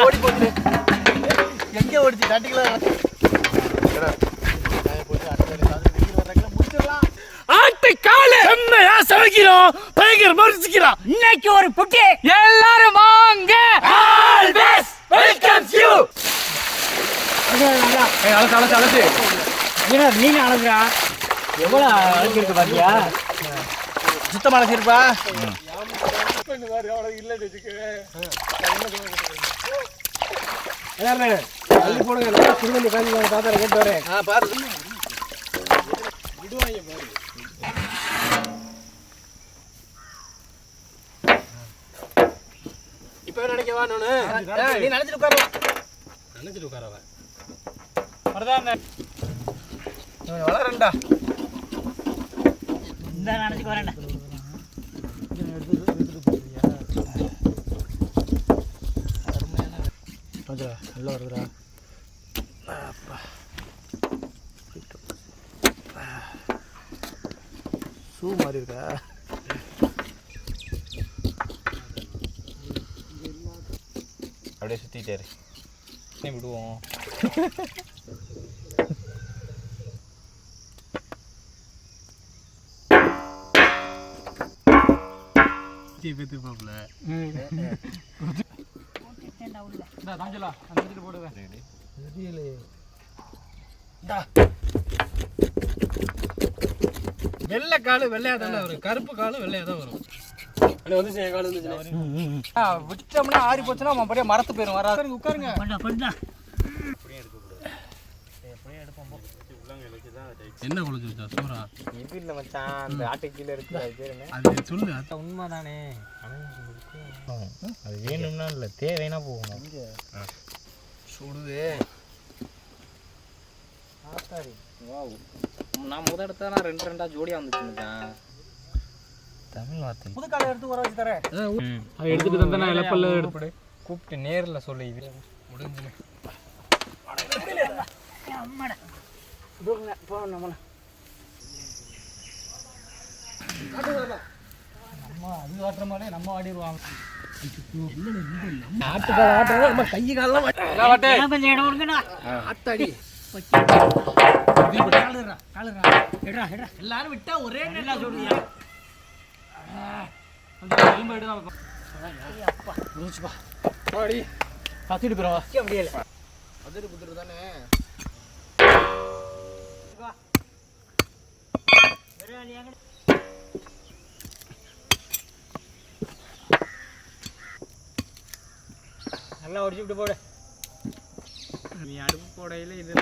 ஓடி போச்சு. எங்கே ஓடிச்சு? தட்டிக்கலாம். இன்னைக்கு ஒரு புட்டி எல்லாரும் வாங்க. நீங்க அழகுறா எவ்வளவு அழகு இருக்கு பாத்தியா? சுத்தமா அழகிருப்பா. போடுங்க திருவள்ளி காஞ்சி தாத்தா கேட்டு வரேன். பாரு விடுவாங்க பாரு. இப்ப நினைக்கவா நானு? நீ நினைச்சிட்டு உட்காருவா. நினைச்சிட்டு உட்காரவா வளரண்டா. இந்த நினைச்சுக்கு வரேன்டா. நல்லா வருதுடா. ஷூ மாதிரி இருக்கா? அப்படியே சுத்திட்டாரு. விடுவோம். வெள்ளை காலு வெள்ளையா தானே வரும், கருப்பு காலு வெள்ளையா தான் வரும். விட்டோம்னா ஆறி போச்சுன்னா அப்படியே மரத்து போயிடும். வராது. உட்காருங்க. என்ன குளிச்சு வச்சா சூரா? இது இல்ல மச்சான், அந்த ஆட்டை கீழ இருக்கு. அது சொல்லு. அது உண்மைதானே. அது வேணும்னா இல்ல, தேவைனா போகணும். சுடுது. ஆத்தாடி வாவ். நான் முத எடுத்தா நான் ரெண்டா ஜோடியா வந்துச்சு மச்சான். தமிழ் வார்த்தை. புது காலை எடுத்து வர வச்சு தரேன். அதை எடுத்துட்டு தந்தா நான் இலப்பல்ல எடுப்படு. கூப்பிட்டு நேர்ல சொல்லு. இது முடிஞ்சு அம்மாடா போ. நம்ம அது வாட்டுற மாதிரி நம்ம ஆடிடுவாங்க. ஆட்டுக்கால ஆட்டுறது நம்ம கை காலெல்லாம் கொஞ்சம் இடம் இருக்குண்ணா. ஆத்தாடி எல்லாரும் விட்டா ஒரே நல்லா சொல்லுங்க. கத்திட்டு போறவா முடியல. அதிரி புத்திரு தானே. நல்லா ஒடிச்சுட்டு போடு. நீ அடுப்பு போடையில இது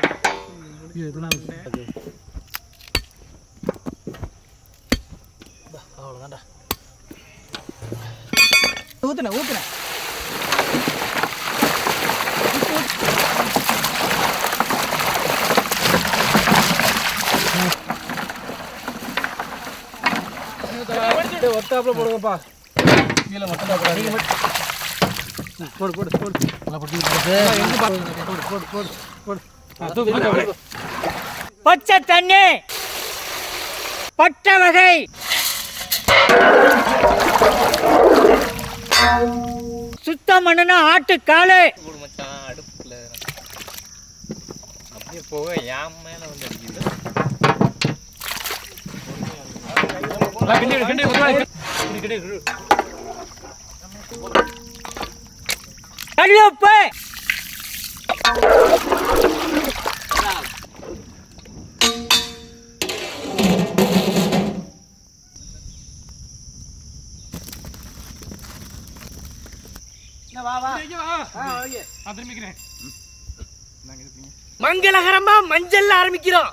அவ்வளோதான்டா. ஊத்துன ஒத்தாப்புல போடுங்கப்பா. கீழே மட்டும் போடு போடு போடு. பச்சை தண்ணி பச்சை வகை சுத்தம் பண்ணுனா ஆட்டுக்காலு. மச்சான் அடுப்புல அப்படியே போக என் மேல வந்து அடிக்குது. கல்லுப்பு மங்களகரமா மஞ்சள் ஆரம்பிக்கிறோம்.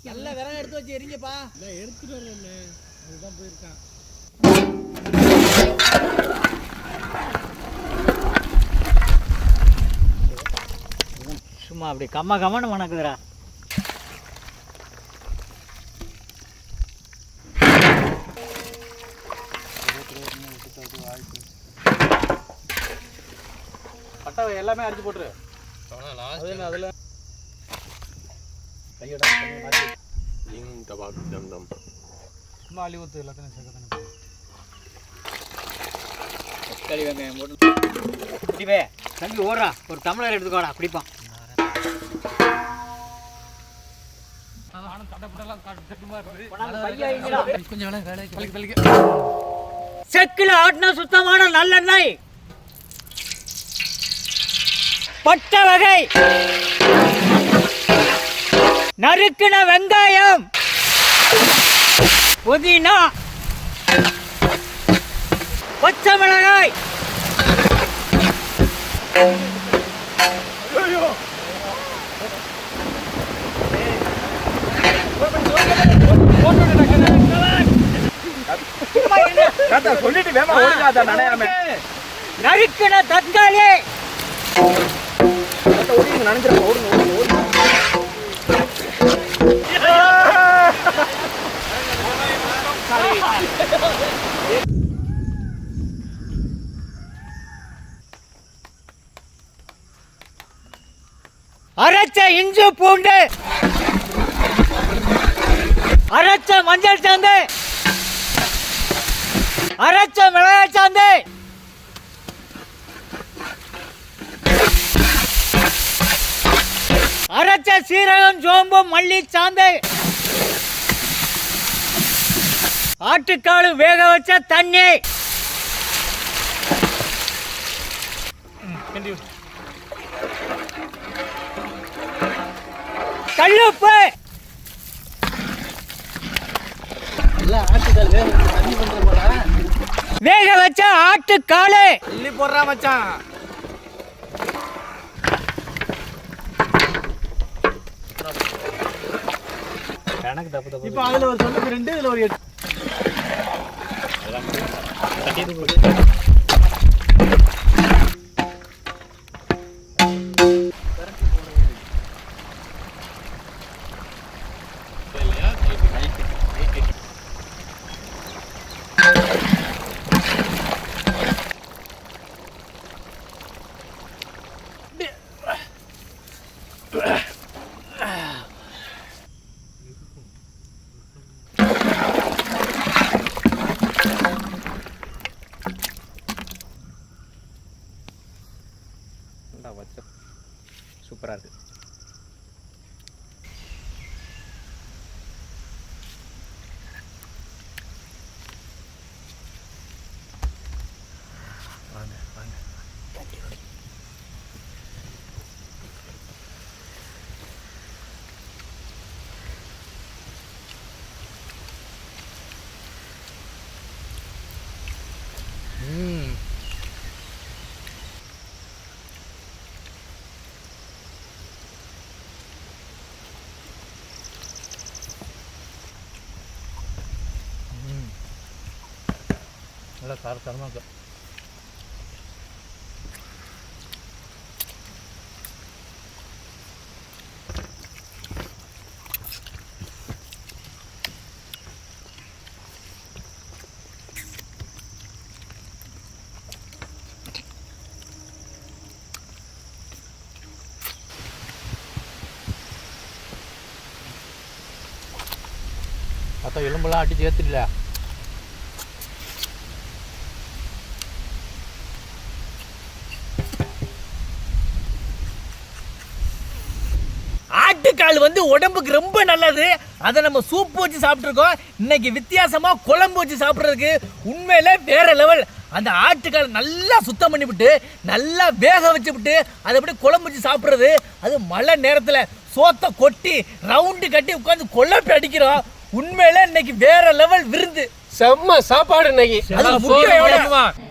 நல்ல விறகு எடுத்து வச்சு எரிங்கப்பா. எடுத்துட்டு வரல, அதுதான் போயிருக்கான். சும்மா அப்படி கம்மா கம்மான்னு வணக்குதுடா. பட்டை எல்லாமே அடிச்சு போட்டுரு. அதுல கையோட சும்மா அள்ளி ஊத்து எல்லாத்தையும் சேர்க்க தானே. தக்காளி வெங்காயம் போட்டு டிவே தம்பி ஓடுறா, ஒரு டம்ளர் எடுத்துக்கோடா குடிப்பான். செக்கில ஆட்டின சுத்தமான நல்லெண்ணெய், பட்டை வகை, நறுக்கின வெங்காயம், புதினா, பச்சை மிளகாய், சொல்லிட்டு வேமா ஓடிக்காத நனையாம. நறுக்கின தக்காளி, நனைஞ்சிருக்க ஓடுங்க. அரைச்ச இஞ்சி பூண்டு, அரைச்ச மஞ்சள் சாந்து, அரைச்ச மிளகாய் சாந்து, அரைச்ச சீரகம் சோம்பு மல்லி சாந்து, ஆட்டுக்கால் வேக வச்ச தண்ணி, கல்லுப்பு, வேக வச்ச ஆட்டுக்காலு அள்ளி போடுறா மச்சான். எனக்கு தப்பு தப்பு. இப்போ அதுல ஒரு 92 இதுல ஒரு 8. சூப்பரா இருக்கு. நல்லா காரசாரமாக இருக்கும். பார்த்தா எலும்பெல்லாம் அடிச்சு ஏற்றிடல. ஆட்டுக்கால் வந்து உடம்புக்கு ரொம்ப நல்லது. அதை நம்ம சூப் வச்சு சாப்பிட்ருக்கோம். இன்னைக்கு வித்தியாசமா குழம்பு வச்சு சாப்பிட்றதுக்கு உண்மையில வேற லெவல். அந்த ஆட்டுக்கால் நல்லா சுத்தம் பண்ணிவிட்டு நல்லா வேக வச்சுவிட்டு அதை அப்படியே குழம்பு வச்சு சாப்பிட்றது, அது மழை நேரத்தில் சோத்தை கொட்டி ரவுண்டு கட்டி உட்காந்து குழம்பு அடிக்கிறோம். உண்மையில இன்னைக்கு வேற லெவல் விருந்து. செம்ம சாப்பாடு இன்னைக்கு. அது முக்கியம்.